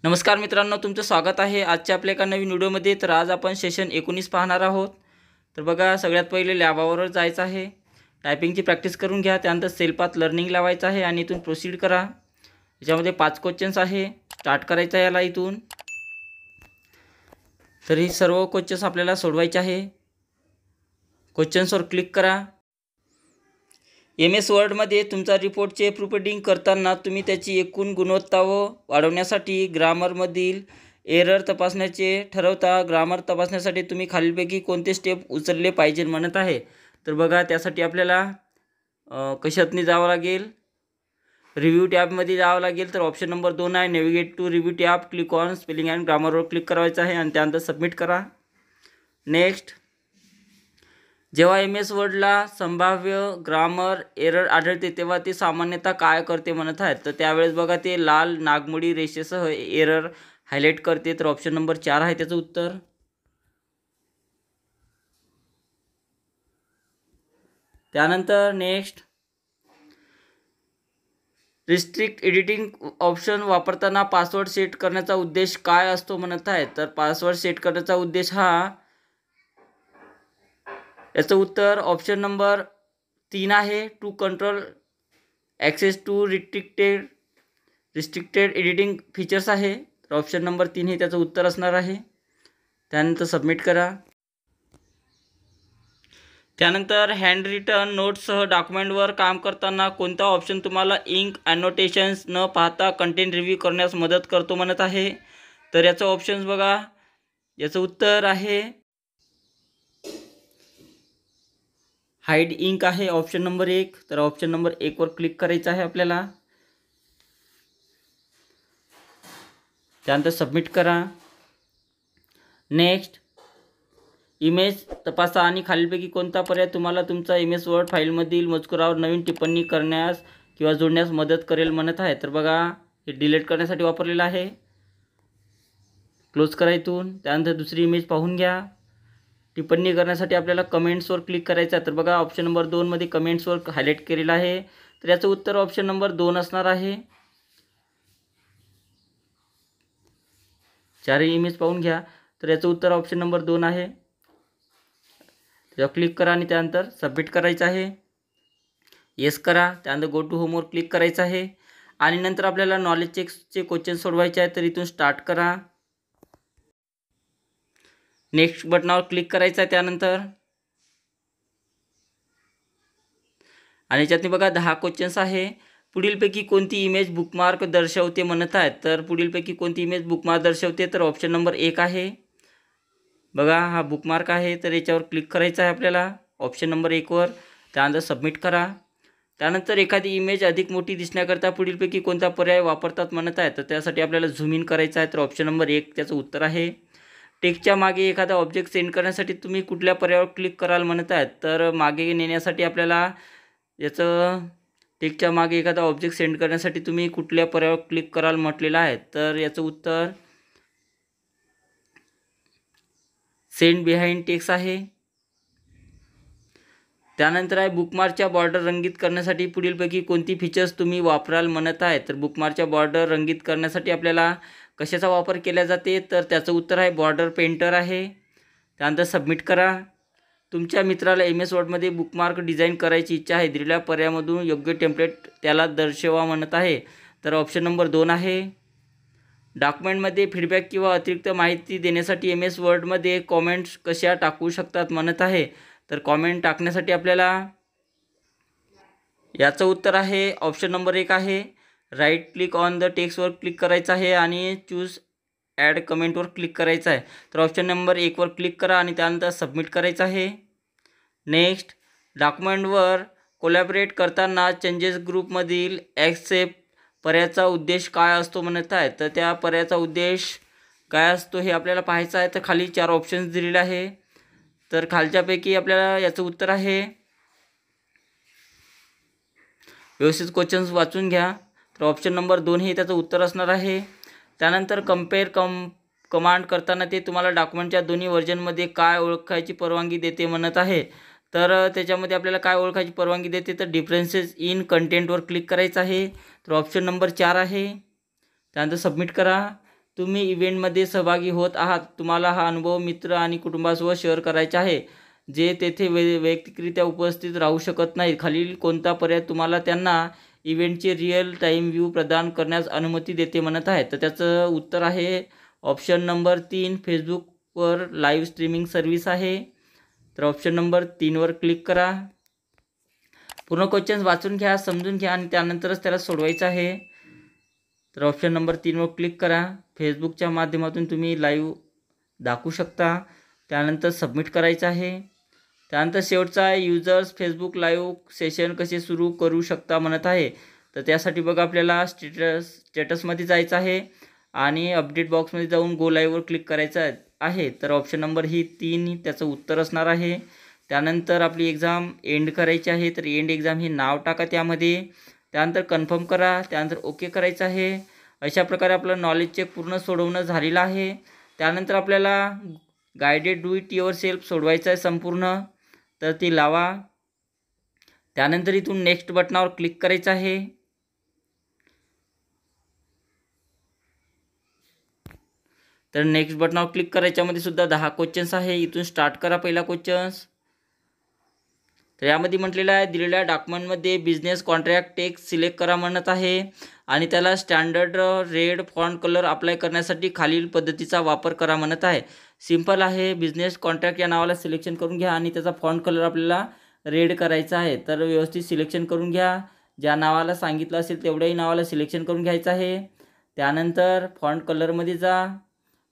नमस्कार मित्रांनो, तुमचं स्वागत आहे आजच्या आपल्या एका नवीन व्हिडिओमध्ये। तर आज आपण सेशन 19 पाहणार आहोत। तर बघा, सगळ्यात पहिले लॅबावर जायचं आहे, टायपिंगची प्रॅक्टिस करून घ्या, त्यानंतर सेल्फ लर्निंग लावायचं आहे आणि इथून प्रोसीड करा। याच्यामध्ये 5 क्वेश्चन्स आहे, स्टार्ट करायचं याला इथून। तर ही सर्व क्वेश्चन्स आपल्याला सोडवायचे आहे। क्वेश्चन्सवर क्लिक करा। MS वर्डमध्ये तुमचा रिपोर्टचे प्रूफरीडिंग करताना तुम्ही त्याची एकूण गुणवत्ता वाढवण्यासाठी ग्रामरमधील एरर तपासण्याचे ठरवता। ग्रामर तपासण्यासाठी तुम्ही खालीलपैकी कोणते स्टेप उचलले पाहिजे म्हणत आहे। तर बघा, त्यासाठी आपल्याला कशातनी जावं लागेल, रिव्ह्यू टॅबमध्ये जावं लागेल। तर ऑप्शन नंबर 2 आहे, navigate to review tab, click on spelling and ग्रामरवर क्लिक करायचं आहे आणि त्यानंतर सबमिट करा। नेक्स्ट, जेव्हा MS वर्डला संभाव्य ग्रामर एरर आढळते तेव्हा ते सामान्यतः काय करते म्हणत आहेत। तर त्यावेळेस बघा, ते लाल नागमोडी रेषेसह एरर हायलाइट करते। तर ऑप्शन नंबर 4 आहे त्याचं उत्तर। त्यानंतर नेक्स्ट, रिस्ट्रिक्ट एडिटिंग ऑप्शन वापरताना पासवर्ड सेट करण्याचा उद्देश काय असतो म्हणत आहे। तर पासवर्ड सेट करण्याचा उद्देश याचं उत्तर ऑप्शन नंबर 3 आहे, to control access to restricted editing features आहे। तर ऑप्शन नंबर 3 हे त्याचं उत्तर असणार आहे। त्यानंतर सबमिट करा। त्यानंतर हँड रिटन नोट्ससह डॉक्युमेंटवर काम करताना कोणता ऑप्शन तुम्हाला इंक ॲनोटेशन्स न पाहता कंटेंट रिव्ह्यू करण्यास मदत करतो म्हणत आहे। तर याचं ऑप्शन्स बघा, याचं उत्तर आहे हाईड इंक आहे, ऑप्शन नंबर 1। तर ऑप्शन नंबर 1 वर क्लिक करायचं आहे आपल्याला, त्यानंतर सबमिट करा। नेक्स्ट, इमेज तपासा आणि खालीलपैकी कोणता पर्याय तुम्हाला तुमचा MS वर्ड फाईलमधील मजकुरावर नवीन टिप्पणी करण्यास किंवा जोडण्यास मदत करेल म्हणत आहे। तर बघा, हे डिलीट करण्यासाठी वापरलेलं आहे, क्लोज करा इथून। त्यानंतर दुसरी इमेज पाहून घ्या। टिप्पणी करण्यासाठी आपल्याला कमेंट्सवर क्लिक करायचं आहे। तर बघा, ऑप्शन नंबर 2 मध्ये कमेंट्सवर हायलाइट केलेलं आहे। तर याचं उत्तर ऑप्शन नंबर 2 असणार आहे। चारही इमेज पाहून घ्या। तर याचं उत्तर ऑप्शन नंबर 2 आहे। त्याच्यावर क्लिक करा आणि त्यानंतर सबमिट करायचं आहे, येस करा। त्यानंतर गो टू होमवर क्लिक करायचं आहे आणि नंतर आपल्याला नॉलेज चेकचे क्वेश्चन सोडवायचे आहेत। तर इथून स्टार्ट करा, नेक्स्ट बटनावर क्लिक करायचं आहे त्यानंतर, आणि याच्यातनी बघा 10 क्वेश्चन्स आहे। पुढीलपैकी कोणती इमेज बुकमार्क दर्शवते म्हणत आहेत। तर पुढीलपैकी कोणती इमेज बुकमार्क दर्शवते, तर ऑप्शन नंबर 1 आहे। बघा, हा बुकमार्क आहे। तर याच्यावर क्लिक करायचं आहे आपल्याला, ऑप्शन नंबर 1 वर। त्यानंतर सबमिट करा। त्यानंतर एखादी इमेज अधिक मोठी दिसण्याकरता पुढीलपैकी कोणता पर्याय वापरतात म्हणत आहे। तर त्यासाठी आपल्याला झूम इन करायचं आहे। तर ऑप्शन नंबर 1 त्याचं उत्तर आहे। टेक्स्टच्या मागे एखादा ऑब्जेक्ट सेंड करण्यासाठी तुम्ही कुठल्या पर्यायावर क्लिक कराल म्हणत आहेत। तर मागे नेण्यासाठी आपल्याला याचं टेक्स्टच्या मागे एखादा ऑब्जेक्ट सेंड करण्यासाठी तुम्ही कुठल्या पर्यायावर क्लिक कराल म्हटलेलं आहे। तर याचं उत्तर सेंड बिहाइंड टेक्स्ट आहे। त्यानंतर आहे, बुकमार्कच्या बॉर्डर रंगीत करण्यासाठी पुढीलपैकी कोणती फीचर्स तुम्ही वापराल म्हणत आहे। तर बुकमार्कच्या बॉर्डर रंगीत करण्यासाठी आपल्याला कशाचा वापर केला जाते, तर त्याचं उत्तर आहे बॉर्डर पेंटर आहे। त्यानंतर सबमिट करा। तुमच्या मित्राला MS वर्डमध्ये बुकमार्क डिझाईन करायची इच्छा आहे, दिलेल्या पर्यायामधून योग्य टेम्पलेट त्याला दर्शवा म्हणत आहे। तर ऑप्शन नंबर 2 आहे। डॉक्युमेंटमध्ये फीडबॅक किंवा अतिरिक्त माहिती देण्यासाठी MS वर्डमध्ये कॉमेंट्स कशा टाकू शकतात म्हणत आहे। तर कॉमेंट टाकण्यासाठी आपल्याला याचं उत्तर आहे ऑप्शन नंबर 1 आहे, राईट क्लिक ऑन द टेक्स्टवर क्लिक करायचं आहे आणि चूज ॲड कमेंटवर क्लिक करायचं आहे। तर ऑप्शन नंबर 1 वर क्लिक करा आणि त्यानंतर सबमिट करायचं आहे। नेक्स्ट, डॉक्युमेंटवर कोलॅबरेट करताना चेंजेस ग्रुपमधील ॲक्सेप्ट पर्यायाचा उद्देश काय असतो म्हणत आहे। तर त्या पर्यायाचा उद्देश काय असतो हे आपल्याला पाहायचं आहे। तर खाली 4 ऑप्शन्स दिलेले आहे। तर खालच्यापैकी आपल्याला याचं उत्तर आहे, व्यवस्थित क्वेश्चन्स वाचून घ्या। तर ऑप्शन नंबर 2 हे त्याचं उत्तर असणार आहे। त्यानंतर कंपेअर कमांड करताना ते तुम्हाला डॉक्युमेंटच्या दोन्ही व्हर्जनमध्ये काय ओळखायची परवानगी देते म्हणत आहे। तर त्याच्यामध्ये आपल्याला काय ओळखायची परवानगी देते, तर डिफरन्सेस इन कंटेंटवर क्लिक करायचं आहे। तर ऑप्शन नंबर 4 आहे। त्यानंतर सबमिट करा। तुम्ही इव्हेंटमध्ये सहभागी होत आहात, तुम्हाला हा अनुभव मित्र आणि कुटुंबासोबत शेअर करायचा आहे, जे तेथे वैयक्तिकरित्या उपस्थित राहू शकत नाहीत. खालील कोणता पर्याय तुम्हाला त्यांना इव्हेंटचे रिअल टाईम व्ह्यू प्रदान करण्यास अनुमती देते म्हणत आहे? तर त्याचं उत्तर आहे ऑप्शन नंबर 3, फेसबुकवर लाईव्ह स्ट्रीमिंग सर्व्हिस आहे. तर ऑप्शन नंबर 3वर क्लिक करा. पूर्ण क्वेश्चन्स वाचून घ्या, समजून घ्या आणि त्यानंतरच त्याला सोडवायचं आहे. तर ऑप्शन नंबर 3वर क्लिक करा. फेसबुकच्या माध्यमातून तुम्ही लाईव्ह दाखवू शकता. त्यानंतर सबमिट करायचं आहे. त्यानंतर शेवटचा युजर्स फेसबुक लाईव्ह सेशन कसे सुरू करू शकता म्हणत आहे. तर त्यासाठी बघा आपल्याला स्टेटसमध्ये जायचं आहे आणि अपडेट बॉक्समध्ये जाऊन गो लाईव्हवर क्लिक करायचं आहे. तर ऑप्शन नंबर 3 त्याचं उत्तर असणार आहे. त्यानंतर आपली एक्झाम एंड करायची आहे. तर एंड एक्झाम हे नाव टाका त्यामध्ये. त्यानंतर कन्फर्म करा. त्यानंतर ओके करायचं आहे. अशा प्रकारे आपलं नॉलेज चेक पूर्ण सोडवणं झालेलं आहे. त्यानंतर आपल्याला guided do it yourself सोडवायचं आहे संपूर्ण. तर ती लावा. त्यानंतर इथून नेक्स्ट बटनावर क्लिक करायचं आहे. तर नेक्स्ट बटनावर क्लिक करायच्यामध्ये सुद्धा 10 क्वेश्चन्स आहे. इथून स्टार्ट करा पहिला क्वेश्चन्स. तर यामध्ये म्हटलेलं आहे दिलेल्या डॉक्युमेंटमध्ये बिझनेस कॉन्ट्रॅक्ट टेक्स्ट सिलेक्ट करा म्हणत आहे आणि त्याला standard red font colour apply करण्यासाठी खालील पद्धतीचा वापर करा म्हणत आहे. सिंपल आहे. बिझनेस कॉन्ट्रॅक्ट या नावाला सिलेक्शन करून घ्या आणि त्याचा फॉन्ट कलर आपल्याला रेड करायचा आहे. तर व्यवस्थित सिलेक्शन करून घ्या. ज्या नावाला सांगितलं असेल तेवढ्याही नावाला सिलेक्शन करून घ्यायचं आहे. त्यानंतर फॉन्ट कलरमध्ये जा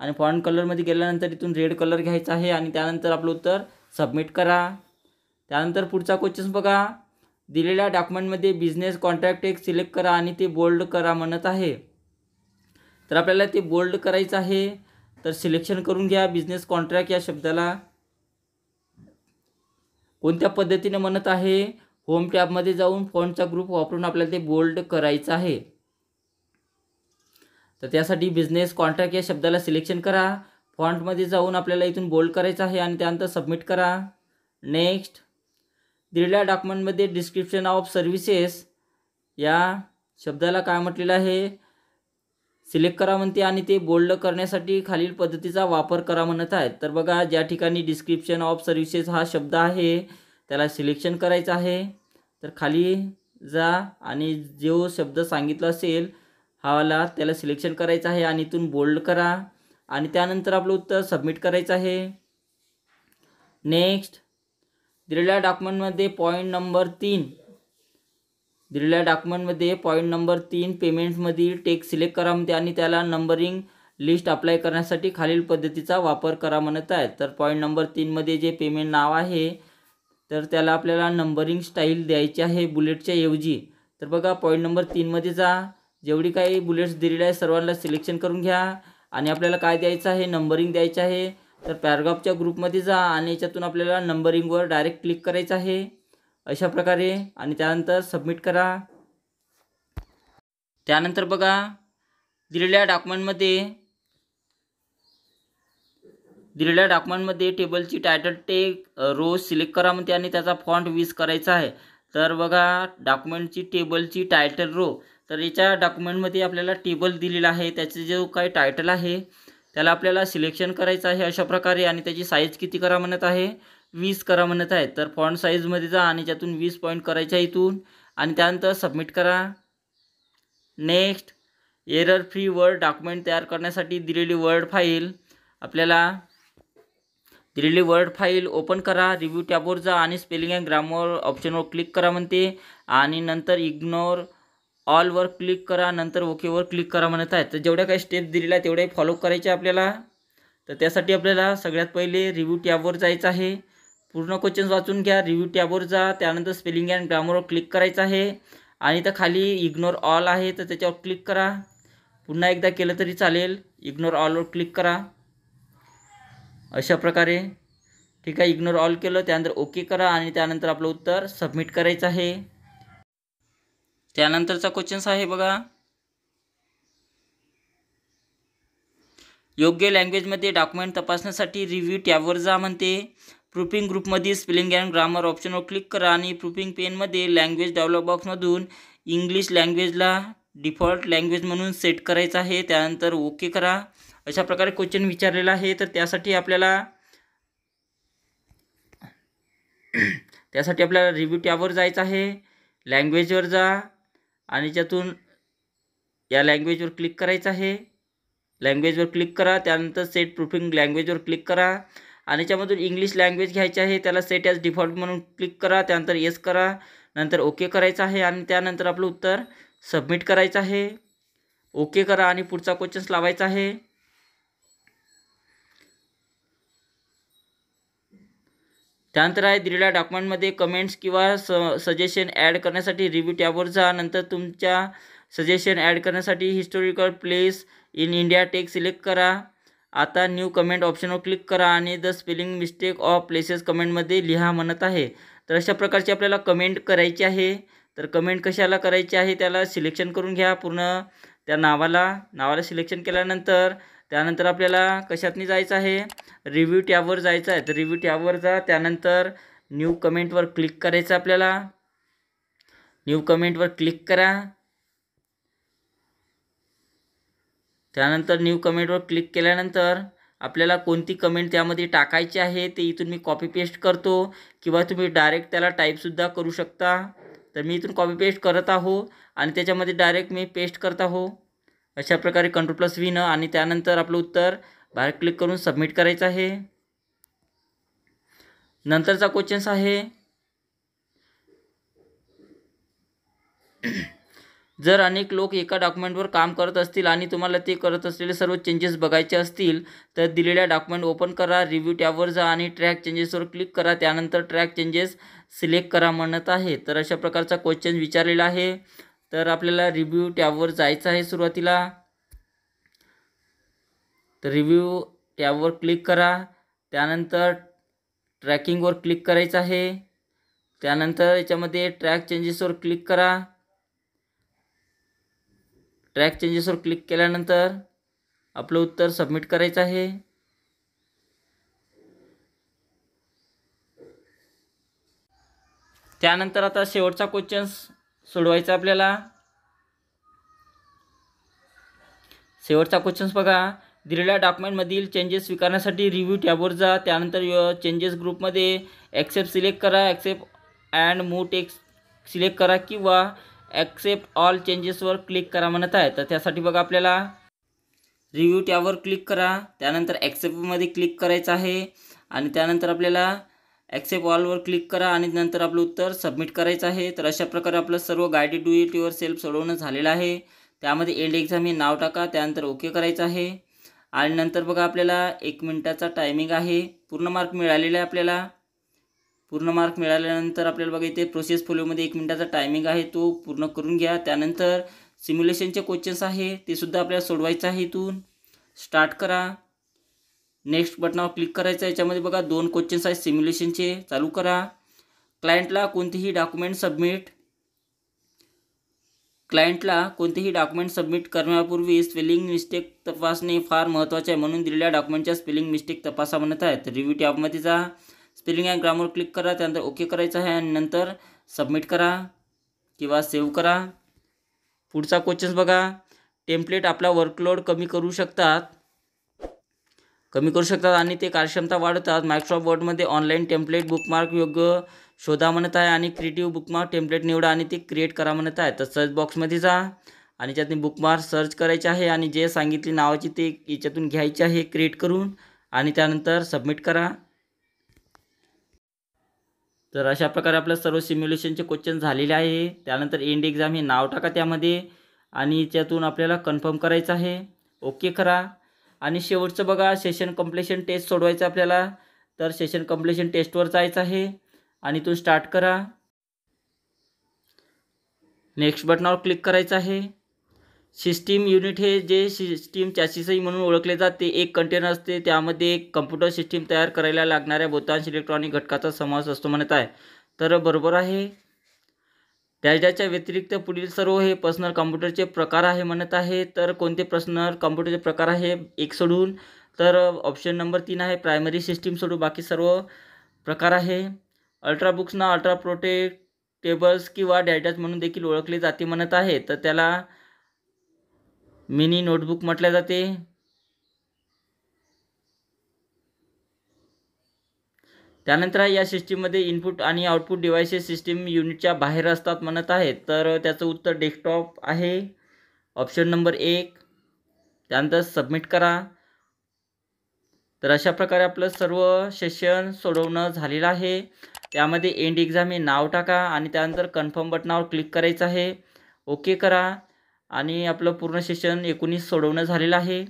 आणि फॉन्ट कलरमध्ये गेल्यानंतर इथून रेड कलर घ्यायचा आहे आणि त्यानंतर आपलं उत्तर सबमिट करा. त्यानंतर पुढचा क्वेश्चन बघा. दिलेल्या डॉक्युमेंटमध्ये बिझनेस कॉन्ट्रॅक्ट टेक्स्ट सिलेक्ट करा आणि ते बोल्ड करा म्हणत आहे. तर आपल्याला ते बोल्ड करायचं आहे. तर सिलेक्शन करून घ्या. बिझनेस कॉन्ट्रॅक्ट या शब्दाला कोणत्या पद्धतीने म्हणत आहे. होम टॅबमध्ये जाऊन फॉन्टचा ग्रुप वापरून आपल्याला ते बोल्ड करायचं आहे. तर त्यासाठी बिझनेस कॉन्ट्रॅक्ट या शब्दाला सिलेक्शन करा. फॉन्टमध्ये जाऊन आपल्याला इथून बोल्ड करायचं आहे आणि त्यानंतर सबमिट करा. नेक्स्ट. दिलेल्या डॉक्युमेंटमध्ये डिस्क्रिप्शन ऑफ सर्व्हिसेस या शब्दाला काय म्हटलेलं आहे. सिलेक्ट करा म्हणते आणि ते बोल्ड करण्यासाठी खालील पद्धतीचा वापर करा म्हणत आहे. तर बघा ज्या ठिकाणी डिस्क्रिप्शन ऑफ सर्व्हिसेस हा शब्द आहे त्याला सिलेक्शन करायचं आहे. तर खाली जा आणि जो शब्द सांगितला असेल हावाला त्याला सिलेक्शन करायचं आहे आणि इथून बोल्ड करा आणि त्यानंतर आपलं उत्तर सबमिट करायचं आहे. नेक्स्ट. दिलेल्या डॉक्युमेंटमध्ये पॉईंट नंबर 3 पेमेंट्समधील टेक्स्ट सिलेक्ट करा म्हणते आणि त्याला नंबरिंग लिस्ट अप्लाय करण्यासाठी खालील पद्धतीचा वापर करा म्हणत आहे. तर पॉईंट नंबर 3मध्ये जे पेमेंट नाव आहे तर त्याला आपल्याला नंबरिंग स्टाईल द्यायची आहे बुलेटच्या ऐवजी. तर बघा पॉईंट नंबर 3मध्ये जा. जेवढी काही बुलेट्स दिलेले आहे सर्वांना सिलेक्शन करून घ्या आणि आपल्याला काय द्यायचं आहे नंबरिंग द्यायचं आहे. तर पॅराग्राफच्या ग्रुपमध्ये जा आणि याच्यातून आपल्याला नंबरिंगवर डायरेक्ट क्लिक करायचं आहे अशा प्रकारे आणि त्यानंतर सबमिट करा. त्यानंतर बघा दिलेल्या डॉक्युमेंटमध्ये टेबलची टायटल रो सिलेक्ट करा म्हणते आणि त्याचा फॉन्ट 20 करायचा आहे. तर बघा डॉक्युमेंटची टेबलची टायटल रो. तर याच्या डॉक्युमेंटमध्ये आपल्याला टेबल दिलेला आहे त्याचे जो काही टायटल आहे त्याला आपल्याला सिलेक्शन करायचं आहे अशा प्रकारे आणि त्याची साईज किती करा म्हणत आहे 20 करा म्हणत आहे. तर फॉन्ट साईजमध्ये जा आणि त्यातून 20 पॉईंट करायच्या इथून आणि त्यानंतर सबमिट करा. Next. Error free word document तयार करण्यासाठी दिलेली वर्ड फाईल ओपन करा. रिव्ह्यू टॅबवर जा आणि स्पेलिंग अँड ग्रामर ऑप्शनवर क्लिक करा म्हणते आणि नंतर इग्नोर ऑलवर क्लिक करा. नंतर ओकेवर क्लिक करा म्हणत आहे. तर जेवढ्या काही स्टेप्स दिलेल्या आहेत तेवढ्या फॉलो करायचे आपल्याला. तर त्यासाठी आपल्याला सगळ्यात पहिले रिव्ह्यू टॅबवर जायचं आहे. पूर्ण क्वेश्चन्स वाचून घ्या. रिव्ह्यू टॅबवर जा. त्यानंतर स्पेलिंग अँड ग्रामरवर क्लिक करायचं आहे आणि तर खाली इग्नोर ऑल आहे तर त्याच्यावर क्लिक करा. पुन्हा एकदा केलं तरी चालेल. इग्नोर ऑलवर क्लिक करा अशा प्रकारे. ठीक आहे. इग्नोर ऑल केलं त्यानंतर ओके करा आणि त्यानंतर आपलं उत्तर सबमिट करायचं आहे. त्यानंतरचा क्वेश्चन्स आहे बघा. योग्य लँग्वेजमध्ये डॉक्युमेंट तपासण्यासाठी रिव्ह्यू टॅबवर जा म्हणते. प्रूफिंग ग्रुपमध्ये स्पेलिंग अँड ग्रामर ऑप्शनवर क्लिक करा आणि प्रूफिंग पेनमध्ये लँग्वेज डेव्हलप बॉक्समधून इंग्लिश लँग्वेजला डिफॉल्ट लँग्वेज म्हणून सेट करायचं आहे. त्यानंतर ओके करा. अशा प्रकारे क्वेश्चन विचारलेला आहे. तर त्यासाठी आपल्याला रिव्ह्यू टॅबवर जायचं आहे. लँग्वेजवर जा आणि त्यातून या लँग्वेजवर क्लिक करायचं आहे. लँग्वेजवर क्लिक करा. त्यानंतर सेट प्रूफिंग लँग्वेजवर क्लिक करा आणि त्यामधून इंग्लिश लँग्वेज घ्यायची आहे. त्याला सेट ॲज डिफॉल्ट म्हणून क्लिक करा. त्यानंतर येस करा. नंतर ओके करायचं आहे आणि त्यानंतर आपलं उत्तर सबमिट करायचं आहे. ओके करा आणि पुढचा क्वेश्चन्स लावायचा आहे. त्यानंतर आहे दिलेल्या डॉक्युमेंटमध्ये कमेंट्स किंवा सजेशन ॲड करण्यासाठी रिव्ह्यू टॅबवर जा. नंतर तुमच्या सजेशन ॲड करण्यासाठी historical place in India text select करा. आता न्यू कमेंट ऑप्शनवर क्लिक करा आणि the spelling mistake of places कमेंटमध्ये लिहा म्हणत आहे. तर अशा प्रकारची आपल्याला कमेंट करायची आहे. तर कमेंट कशाला करायची आहे त्याला सिलेक्शन करून घ्या. पूर्ण त्या नावाला सिलेक्शन केल्यानंतर त्यानंतर आपल्याला कशातनी जायचं आहे, रिव्ह्यू टॅबवर जायचं आहे. तर रिव्ह्यू टॅबवर जा. त्यानंतर न्यू कमेंटवर क्लिक करायचं आपल्याला. न्यू कमेंटवर क्लिक करा. त्यानंतर न्यू कमेंटवर क्लिक केल्यानंतर आपल्याला कोणती कमेंट त्यामध्ये टाकायची आहे ते इथून मी कॉपी पेस्ट करतो किंवा तुम्ही डायरेक्ट त्याला टाईपसुद्धा करू शकता. तर मी इथून कॉपी पेस्ट करत आहो आणि त्याच्यामध्ये डायरेक्ट मी पेस्ट करत आहो. अशा प्रकारे Ctrl+V आणि त्यानंतर आपलं उत्तर बाहेर क्लिक करून सबमिट करायचं आहे. नंतरचा क्वेश्चन्स आहे, जर अनेक लोक एका डॉक्युमेंटवर काम करत असतील आणि तुम्हाला ते करत असलेले सर्व चेंजेस बघायचे असतील तर दिलेल्या डॉक्युमेंट ओपन करा. रिव्ह्यू टॅबवर जा आणि ट्रॅक चेंजेसवर क्लिक करा. त्यानंतर ट्रॅक चेंजेस सिलेक्ट करा म्हणत आहे. तर अशा प्रकारचा क्वेश्चन विचारलेला आहे. तर आपल्याला रिव्ह्यू टॅबवर जायचं आहे सुरुवातीला. तर रिव्ह्यू टॅबवर क्लिक करा. त्यानंतर ट्रॅकिंगवर क्लिक करायचं आहे. त्यानंतर याच्यामध्ये ट्रॅक चेंजेसवर क्लिक करा. ट्रॅक चेंजेसवर क्लिक केल्यानंतर आपलं उत्तर सबमिट करायचं आहे. त्यानंतर आता शेवटचा क्वेश्चन सोडवायचा आपल्याला. शेवटचा क्वेश्चन्स बघा, दिलेल्या डॉक्युमेंटमधील चेंजेस स्वीकारण्यासाठी रिव्ह्यू टॅबवर जा. त्यानंतर चेंजेस ग्रुपमध्ये ॲक्सेप्ट सिलेक्ट करा. Accept and move text select करा किंवा ॲक्सेप्ट ऑल चेंजेसवर क्लिक करा म्हणत आहे. तर त्यासाठी बघा आपल्याला रिव्ह्यू टॅबवर क्लिक करा. त्यानंतर ॲक्सेप्टमध्ये क्लिक करायचं आहे आणि त्यानंतर आपल्याला ॲक्सेप्ट ऑलवर क्लिक करा आणि नंतर आपलं उत्तर सबमिट करायचं आहे. तर अशा प्रकारे आपलं सर्व guided do it your self सोडवणं झालेलं आहे. त्यामध्ये एंड एक्झाम हे नाव टाका. त्यानंतर ओके करायचं आहे आणि नंतर बघा आपल्याला 1 मिनिटाचा टायमिंग आहे. पूर्ण मार्क मिळालेला आहे आपल्याला. पूर्ण मार्क मिळाल्यानंतर आपल्याला बघा इथे प्रोसेस फॉलोमध्ये 1 मिनिटाचा टायमिंग आहे, तो पूर्ण करून घ्या. त्यानंतर सिम्युलेशनचे क्वेश्चन्स आहे ते सुद्धा आपल्याला सोडवायचं आहे. इथून स्टार्ट करा. नेक्स्ट बटनावर क्लिक करायचं. याच्यामध्ये बघा 2 क्वेश्चन्स आहेत सिम्युलेशनचे. चालू करा. क्लायंटला कोणतेही डॉक्युमेंट सबमिट करण्यापूर्वी स्पेलिंग मिस्टेक तपासणे फार महत्त्वाचे आहे, म्हणून दिलेल्या डॉक्युमेंटच्या स्पेलिंग मिस्टेक तपासा म्हणत आहे. तर रिव्ह्यू टॅबमध्ये जा. स्पेलिंग अँड ग्रामर क्लिक करा. त्यानंतर ओके करायचं आहे आणि नंतर सबमिट करा किंवा सेव्ह करा. पुढचा क्वेश्चन्स बघा, टेम्पलेट आपला वर्कलोड कमी करू शकतात आणि ते कार्यक्षमता वाढवतात. मायक्रोसॉफ्ट वर्डमध्ये ऑनलाईन टेम्पलेट बुकमार्क योग्य शोधा म्हणत आहे आणि क्रिएटिव्ह बुकमार्क टेम्पलेट निवडा आणि ते क्रिएट करा म्हणत आहे. तर सर्च बॉक्समध्ये जा आणि त्यातून बुकमार्क सर्च करायचे आहे आणि जे सांगितली नावाची ते याच्यातून घ्यायचे आहे क्रिएट करून आणि त्यानंतर सबमिट करा. तर अशा प्रकारे आपलं सर्व सिम्युलेशनचे क्वेश्चन झालेले आहे. त्यानंतर एंड एक्झाम हे नाव टाका त्यामध्ये आणि त्यातून आपल्याला कन्फर्म करायचं आहे. ओके करा आणि शेवटचं बघा सेशन कंप्लीशन टेस्ट सोडवायचं आपल्याला. तर सेशन कंप्लीशन टेस्टवर जायचं आहे आणि इथून स्टार्ट करा. नेक्स्ट बटनावर क्लिक करायचं आहे. सिस्टीम युनिट हे जे सिस्टीम चॅसिसही म्हणून ओळखले जाते एक कंटेनर असते, त्यामध्ये एक कम्प्युटर सिस्टीम तयार करायला लागणाऱ्या बहुतांश इलेक्ट्रॉनिक घटकाचा समावेश असतो म्हणत आहे. तर बरोबर आहे. त्याच्या व्यतिरिक्त पुढील सर्व हे पर्सनल कम्प्युटरचे प्रकार आहे म्हणत आहे. तर कोणते पर्सनल कम्प्युटरचे प्रकार आहे एक सोडून, तर ऑप्शन नंबर 3 आहे प्रायमरी सिस्टीम सोडून बाकी सर्व प्रकार आहे. अल्ट्राबुक्सना अल्ट्रा प्रोटेक्टेबल्स किंवा डेटाच म्हणून देखील ओळखले जाते म्हणत आहे. तर त्याला मिनी नोटबुक म्हटले जाते. त्यानंतर या सिस्टीममध्ये इनपुट आणि आउटपुट डिव्हाइसेस सिस्टीम युनिटच्या बाहेर असतात म्हणत आहेत. तर त्याचं उत्तर डेस्कटॉप आहे, ऑप्शन नंबर 1. त्यानंतर सबमिट करा. तर अशा प्रकारे आपलं सर्व सेशन सोडवणं झालेलं आहे. त्यामध्ये एंड एक्झाम हे नाव टाका आणि त्यानंतर कन्फर्म बटनावर क्लिक करायचं आहे. ओके करा आणि आपलं पूर्ण सेशन 19 सोडवणं झालेलं आहे.